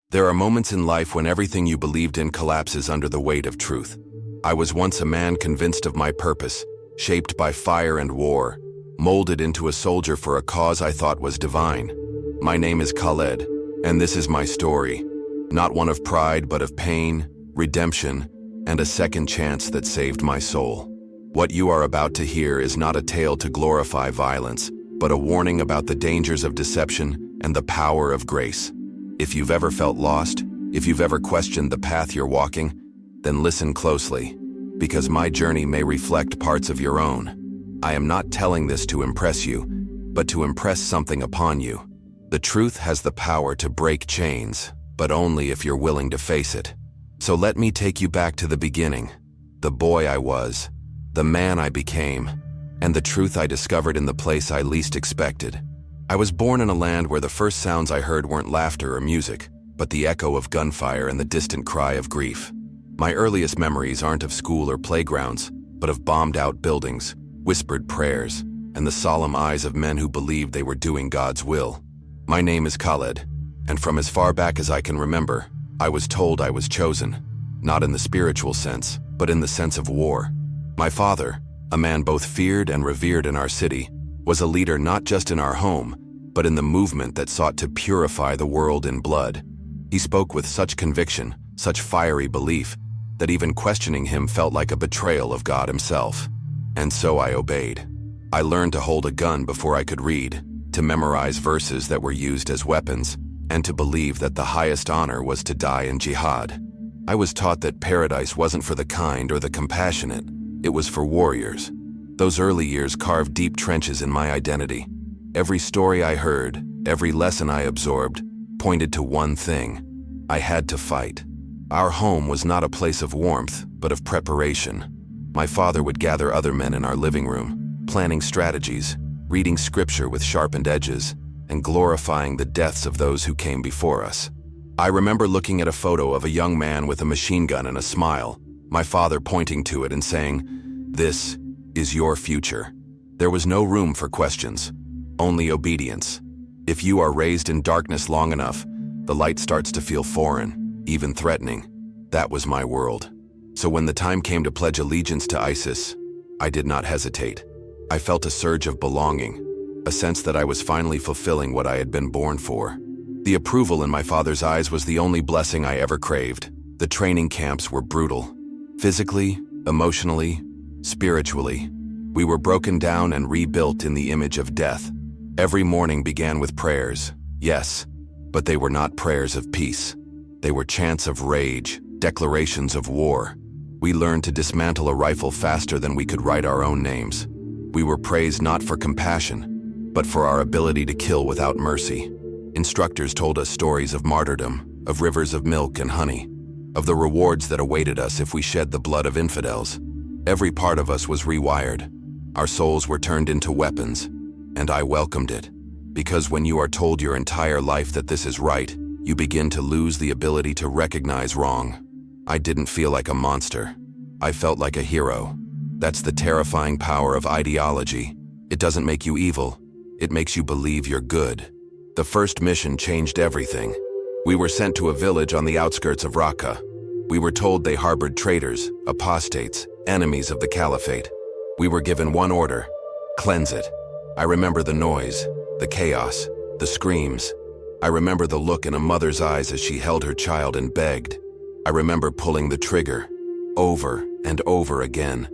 There are moments in life when everything you believed in collapses under the weight of truth. I was once a man convinced of my purpose, shaped by fire and war, molded into a soldier for a cause I thought was divine. My name is Khaled, and this is my story. Not one of pride, but of pain, redemption, and a second chance that saved my soul. What you are about to hear is not a tale to glorify violence, but a warning about the dangers of deception and the power of grace. If you've ever felt lost, if you've ever questioned the path you're walking, then listen closely, because my journey may reflect parts of your own. I am not telling this to impress you, but to impress something upon you. The truth has the power to break chains, but only if you're willing to face it. So let me take you back to the beginning, the boy I was, the man I became, and the truth I discovered in the place I least expected. I was born in a land where the first sounds I heard weren't laughter or music, but the echo of gunfire and the distant cry of grief. My earliest memories aren't of school or playgrounds, but of bombed-out buildings, whispered prayers, and the solemn eyes of men who believed they were doing God's will. My name is Khaled, and from as far back as I can remember, I was told I was chosen, not in the spiritual sense, but in the sense of war. My father, a man both feared and revered in our city, was a leader not just in our home, but in the movement that sought to purify the world in blood. He spoke with such conviction, such fiery belief, that even questioning him felt like a betrayal of God himself. And so I obeyed. I learned to hold a gun before I could read, to memorize verses that were used as weapons, and to believe that the highest honor was to die in jihad. I was taught that paradise wasn't for the kind or the compassionate, it was for warriors. Those early years carved deep trenches in my identity. Every story I heard, every lesson I absorbed, pointed to one thing: I had to fight. Our home was not a place of warmth, but of preparation. My father would gather other men in our living room, planning strategies, reading scripture with sharpened edges, and glorifying the deaths of those who came before us. I remember looking at a photo of a young man with a machine gun and a smile, my father pointing to it and saying, "This is your future." There was no room for questions, only obedience. If you are raised in darkness long enough, the light starts to feel foreign, even threatening. That was my world. So when the time came to pledge allegiance to ISIS, I did not hesitate. I felt a surge of belonging, a sense that I was finally fulfilling what I had been born for. The approval in my father's eyes was the only blessing I ever craved. The training camps were brutal. Physically, emotionally, spiritually, we were broken down and rebuilt in the image of death. Every morning began with prayers, yes, but they were not prayers of peace. They were chants of rage, declarations of war. We learned to dismantle a rifle faster than we could write our own names. We were praised not for compassion, but for our ability to kill without mercy. Instructors told us stories of martyrdom, of rivers of milk and honey, of the rewards that awaited us if we shed the blood of infidels. Every part of us was rewired. Our souls were turned into weapons, and I welcomed it. Because when you are told your entire life that this is right, you begin to lose the ability to recognize wrong. I didn't feel like a monster. I felt like a hero. That's the terrifying power of ideology. It doesn't make you evil. It makes you believe you're good. The first mission changed everything. We were sent to a village on the outskirts of Raqqa. We were told they harbored traitors, apostates, enemies of the caliphate. We were given one order: cleanse it. I remember the noise, the chaos, the screams. I remember the look in a mother's eyes as she held her child and begged. I remember pulling the trigger, over and over again.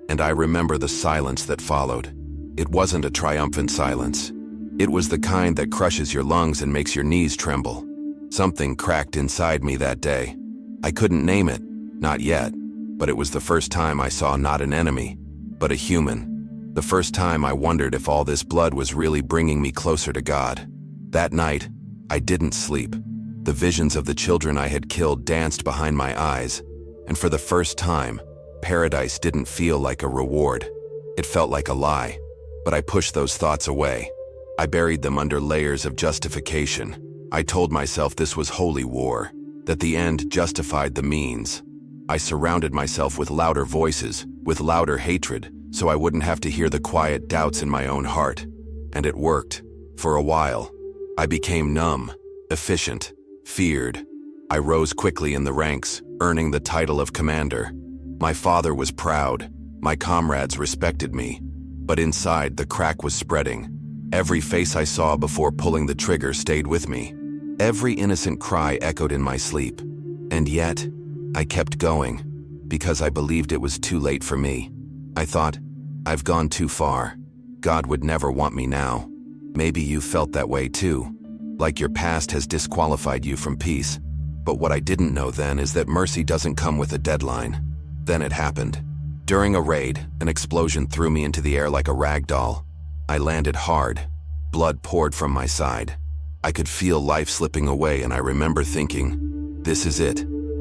And I remember the silence that followed. It wasn't a triumphant silence. It was the kind that crushes your lungs and makes your knees tremble. Something cracked inside me that day. I couldn't name it, not yet, but it was the first time I saw not an enemy, but a human. The first time I wondered if all this blood was really bringing me closer to God. That night, I didn't sleep. The visions of the children I had killed danced behind my eyes, and for the first time, paradise didn't feel like a reward. It felt like a lie, but I pushed those thoughts away. I buried them under layers of justification. I told myself this was holy war, that the end justified the means. I surrounded myself with louder voices, with louder hatred, so I wouldn't have to hear the quiet doubts in my own heart. And it worked. For a while, I became numb, efficient, feared. I rose quickly in the ranks, earning the title of commander. My father was proud. My comrades respected me. But inside, the crack was spreading. Every face I saw before pulling the trigger stayed with me. Every innocent cry echoed in my sleep. And yet, I kept going, because I believed it was too late for me. I thought, I've gone too far. God would never want me now. Maybe you felt that way too, like your past has disqualified you from peace. But what I didn't know then is that mercy doesn't come with a deadline. Then it happened. During a raid, an explosion threw me into the air like a rag doll. I landed hard. Blood poured from my side. I could feel life slipping away, and I remember thinking, this is it.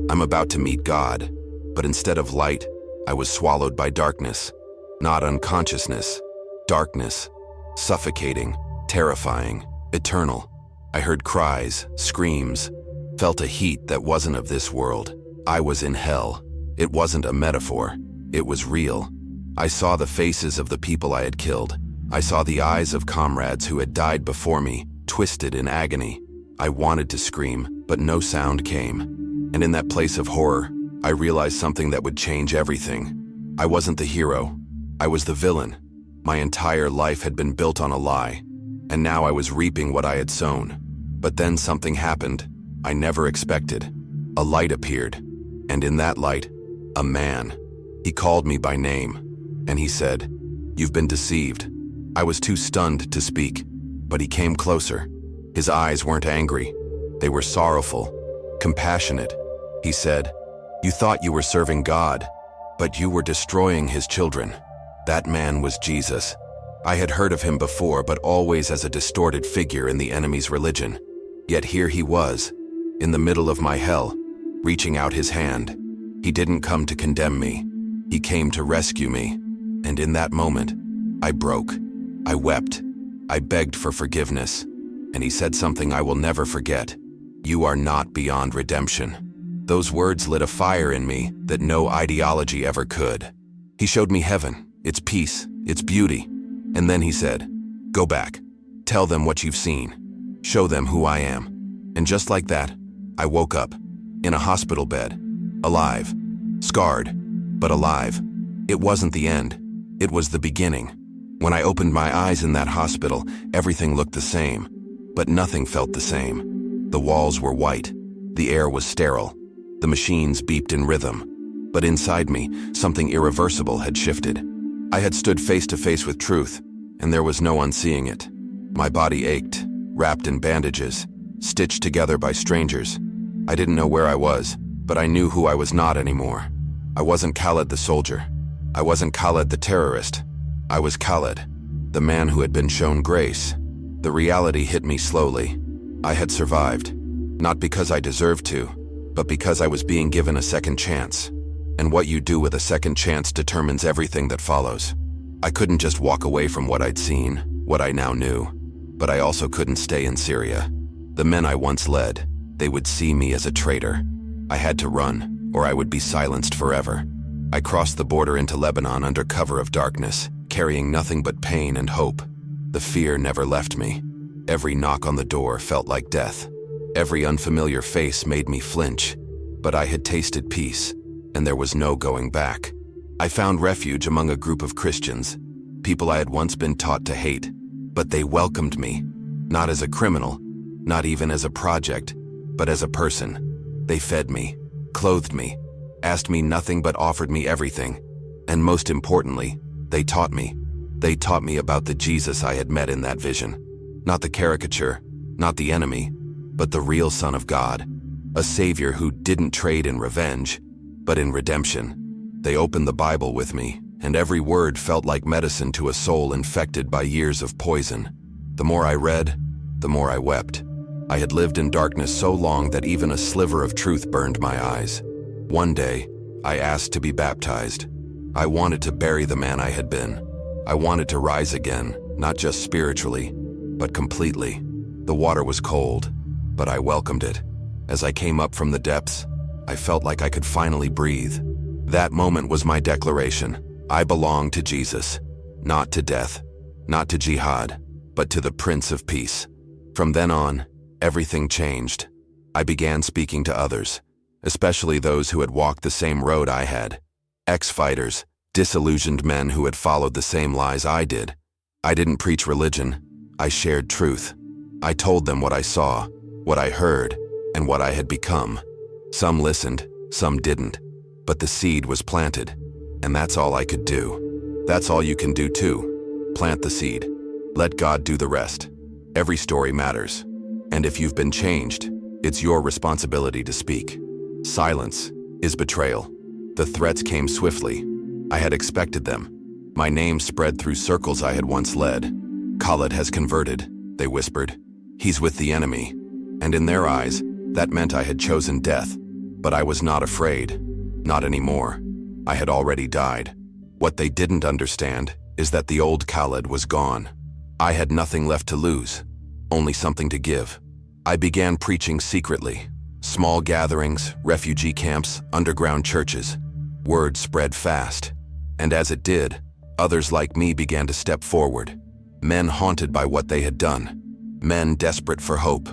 I'm about to meet God. But instead of light, I was swallowed by darkness. Not unconsciousness. Darkness. Suffocating, terrifying, eternal. I heard cries, screams, felt a heat that wasn't of this world. I was in hell. It wasn't a metaphor. It was real. I saw the faces of the people I had killed. I saw the eyes of comrades who had died before me, twisted in agony. I wanted to scream, but no sound came. And in that place of horror, I realized something that would change everything. I wasn't the hero. I was the villain. My entire life had been built on a lie, and now I was reaping what I had sown. But then something happened I never expected. A light appeared, and in that light, a man. He called me by name, and he said, "You've been deceived." I was too stunned to speak, but he came closer. His eyes weren't angry. They were sorrowful, compassionate. He said, "You thought you were serving God, but you were destroying his children." That man was Jesus. I had heard of him before, but always as a distorted figure in the enemy's religion. Yet here he was, in the middle of my hell, reaching out his hand. He didn't come to condemn me. He came to rescue me. And in that moment, I broke. I wept. I begged for forgiveness. And he said something I will never forget. "You are not beyond redemption." Those words lit a fire in me that no ideology ever could. He showed me heaven, its peace, its beauty. And then he said, "Go back. Tell them what you've seen. Show them who I am." And just like that, I woke up, in a hospital bed, alive, scarred, but alive. It wasn't the end. It was the beginning. When I opened my eyes in that hospital, everything looked the same, but nothing felt the same. The walls were white. The air was sterile. The machines beeped in rhythm. But inside me, something irreversible had shifted. I had stood face to face with truth, and there was no unseeing it. My body ached, wrapped in bandages, stitched together by strangers. I didn't know where I was, but I knew who I was not anymore. I wasn't Khaled the soldier. I wasn't Khaled the terrorist. I was Khaled, the man who had been shown grace. The reality hit me slowly. I had survived, not because I deserved to, but because I was being given a second chance. And what you do with a second chance determines everything that follows. I couldn't just walk away from what I'd seen, what I now knew. But I also couldn't stay in Syria. The men I once led, they would see me as a traitor. I had to run, or I would be silenced forever. I crossed the border into Lebanon under cover of darkness, carrying nothing but pain and hope. The fear never left me. Every knock on the door felt like death. Every unfamiliar face made me flinch. But I had tasted peace, and there was no going back. I found refuge among a group of Christians, people I had once been taught to hate. But they welcomed me, not as a criminal, not even as a project, but as a person. They fed me, clothed me, asked me nothing but offered me everything. And most importantly, they taught me. They taught me about the Jesus I had met in that vision. Not the caricature, not the enemy, but the real Son of God. A Savior who didn't trade in revenge, but in redemption. They opened the Bible with me, and every word felt like medicine to a soul infected by years of poison. The more I read, the more I wept. I had lived in darkness so long that even a sliver of truth burned my eyes. One day, I asked to be baptized. I wanted to bury the man I had been. I wanted to rise again, not just spiritually, but completely. The water was cold, but I welcomed it. As I came up from the depths, I felt like I could finally breathe. That moment was my declaration. I belong to Jesus, not to death, not to jihad, but to the Prince of Peace. From then on, everything changed. I began speaking to others, especially those who had walked the same road I had. Ex-fighters, disillusioned men who had followed the same lies I did. I didn't preach religion. I shared truth. I told them what I saw, what I heard, and what I had become. Some listened, some didn't. But the seed was planted, and that's all I could do. That's all you can do too. Plant the seed. Let God do the rest. Every story matters. And if you've been changed, it's your responsibility to speak. Silence is betrayal. The threats came swiftly. I had expected them. My name spread through circles I had once led. Khaled has converted, they whispered. He's with the enemy. And in their eyes, that meant I had chosen death. But I was not afraid. Not anymore. I had already died. What they didn't understand is that the old Khaled was gone. I had nothing left to lose, only something to give. I began preaching secretly. Small gatherings, refugee camps, underground churches. Word spread fast. And as it did, others like me began to step forward. Men haunted by what they had done. Men desperate for hope.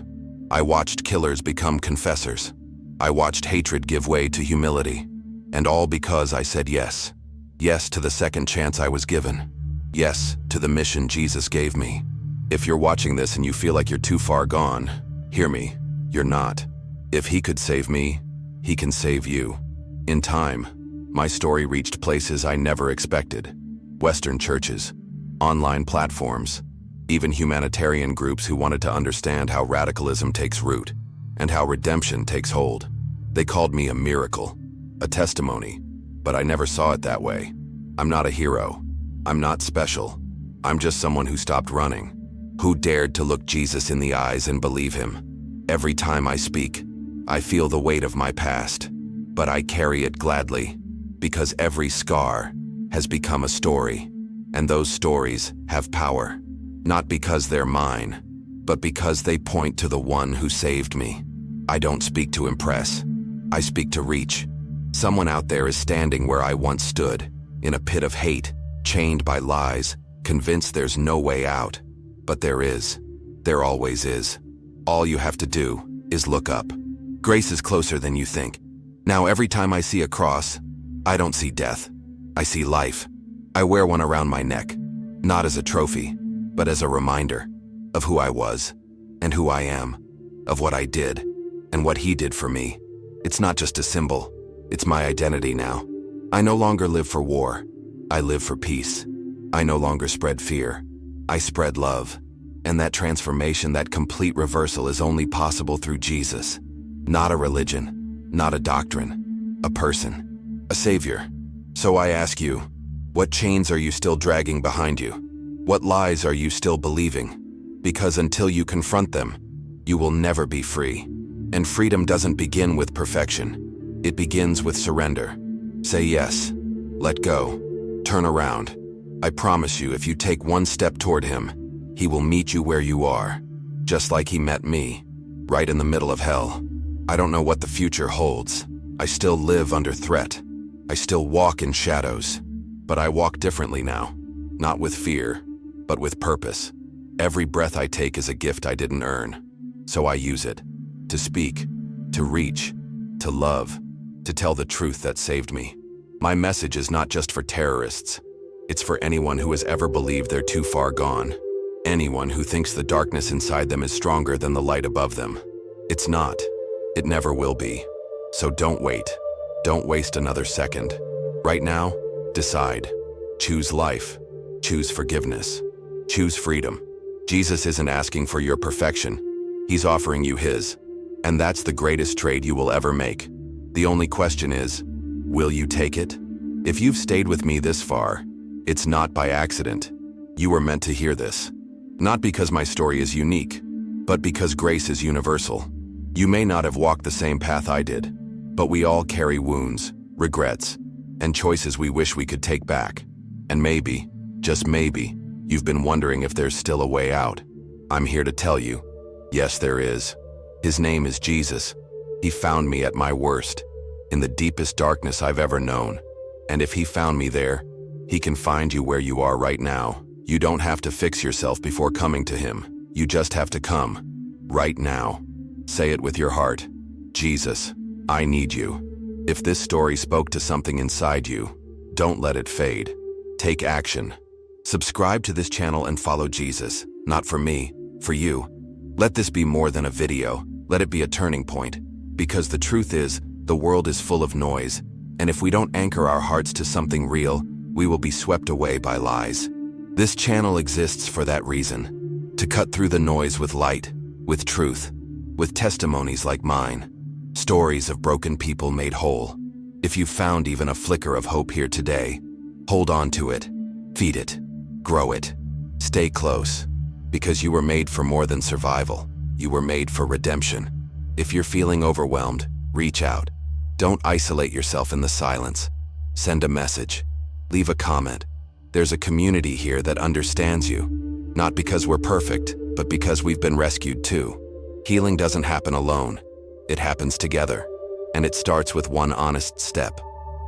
I watched killers become confessors. I watched hatred give way to humility. And all because I said yes. Yes to the second chance I was given. Yes to the mission Jesus gave me. If you're watching this and you feel like you're too far gone, hear me, you're not. If he could save me, he can save you. In time, my story reached places I never expected. Western churches, online platforms, even humanitarian groups who wanted to understand how radicalism takes root and how redemption takes hold. They called me a miracle, a testimony, but I never saw it that way. I'm not a hero. I'm not special. I'm just someone who stopped running, who dared to look Jesus in the eyes and believe him. Every time I speak, I feel the weight of my past, but I carry it gladly, because every scar has become a story, and those stories have power, not because they're mine, but because they point to the one who saved me. I don't speak to impress. I speak to reach. Someone out there is standing where I once stood, in a pit of hate, chained by lies, convinced there's no way out. But there is. There always is. All you have to do is look up. Grace is closer than you think. Now every time I see a cross, I don't see death. I see life. I wear one around my neck, not as a trophy, but as a reminder of who I was and who I am, of what I did and what he did for me. It's not just a symbol. It's my identity now. I no longer live for war. I live for peace. I no longer spread fear. I spread love. And that transformation, that complete reversal is only possible through Jesus. Not a religion, not a doctrine, a person, a savior. So I ask you, what chains are you still dragging behind you? What lies are you still believing? Because until you confront them, you will never be free. And freedom doesn't begin with perfection. It begins with surrender. Say yes. Let go. Turn around. I promise you, if you take one step toward him, he will meet you where you are, just like he met me, right in the middle of hell. I don't know what the future holds. I still live under threat. I still walk in shadows. But I walk differently now. Not with fear, but with purpose. Every breath I take is a gift I didn't earn. So I use it. To speak, to reach, to love, to tell the truth that saved me. My message is not just for terrorists. It's for anyone who has ever believed they're too far gone. Anyone who thinks the darkness inside them is stronger than the light above them. It's not. It never will be. So don't wait. Don't waste another second. Right now, decide. Choose life. Choose forgiveness. Choose freedom. Jesus isn't asking for your perfection. He's offering you his. And that's the greatest trade you will ever make. The only question is, will you take it? If you've stayed with me this far, it's not by accident. You were meant to hear this. Not because my story is unique, but because grace is universal. You may not have walked the same path I did, but we all carry wounds, regrets, and choices we wish we could take back. And maybe, just maybe, you've been wondering if there's still a way out. I'm here to tell you, yes there is. His name is Jesus. He found me at my worst, in the deepest darkness I've ever known. And if he found me there, he can find you where you are right now. You don't have to fix yourself before coming to him. You just have to come, right now. Say it with your heart. Jesus, I need you. If this story spoke to something inside you, don't let it fade. Take action. Subscribe to this channel and follow Jesus, not for me, for you. Let this be more than a video. Let it be a turning point. Because the truth is, the world is full of noise, and if we don't anchor our hearts to something real, we will be swept away by lies. This channel exists for that reason, to cut through the noise with light, with truth, with testimonies like mine, stories of broken people made whole. If you found even a flicker of hope here today, hold on to it, feed it, grow it, stay close, because you were made for more than survival. You were made for redemption. If you're feeling overwhelmed, reach out. Don't isolate yourself in the silence. Send a message. Leave a comment. There's a community here that understands you. Not because we're perfect, but because we've been rescued too. Healing doesn't happen alone. It happens together. And it starts with one honest step.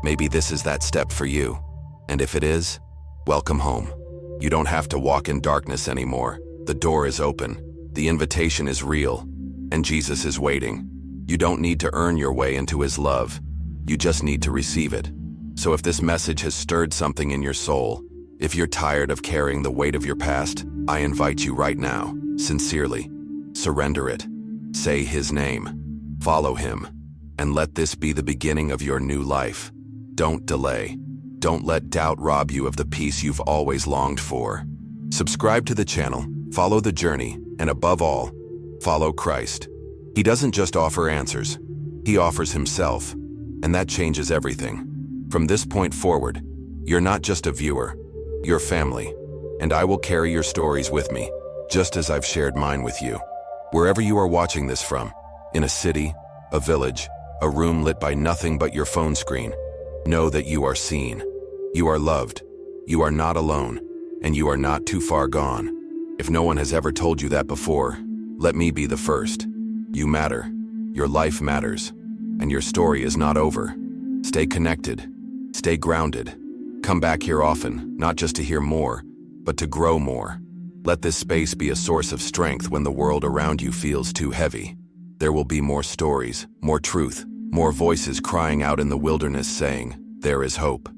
Maybe this is that step for you. And if it is, welcome home. You don't have to walk in darkness anymore. The door is open. The invitation is real. And Jesus is waiting. You don't need to earn your way into his love. You just need to receive it. So if this message has stirred something in your soul, if you're tired of carrying the weight of your past, I invite you right now, sincerely, surrender it. Say his name. Follow him. And let this be the beginning of your new life. Don't delay. Don't let doubt rob you of the peace you've always longed for. Subscribe to the channel, follow the journey, and above all, follow Christ. He doesn't just offer answers. He offers himself. And that changes everything. From this point forward, you're not just a viewer, you're family. And I will carry your stories with me, just as I've shared mine with you. Wherever you are watching this from, in a city, a village, a room lit by nothing but your phone screen, know that you are seen. You are loved. You are not alone. And you are not too far gone. If no one has ever told you that before, let me be the first. You matter. Your life matters. And your story is not over. Stay connected. Stay grounded. Come back here often, not just to hear more, but to grow more. Let this space be a source of strength when the world around you feels too heavy. There will be more stories, more truth, more voices crying out in the wilderness saying, there is hope.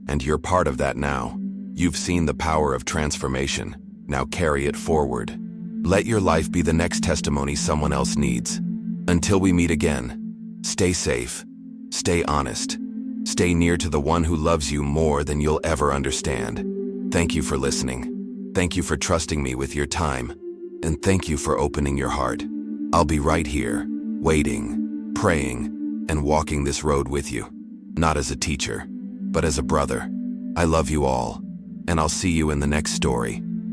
And you're part of that now. You've seen the power of transformation. Now carry it forward. Let your life be the next testimony someone else needs. Until we meet again, stay safe, stay honest, stay near to the one who loves you more than you'll ever understand. Thank you for listening. Thank you for trusting me with your time. And thank you for opening your heart. I'll be right here, waiting, praying, and walking this road with you. Not as a teacher, but as a brother. I love you all, and I'll see you in the next story.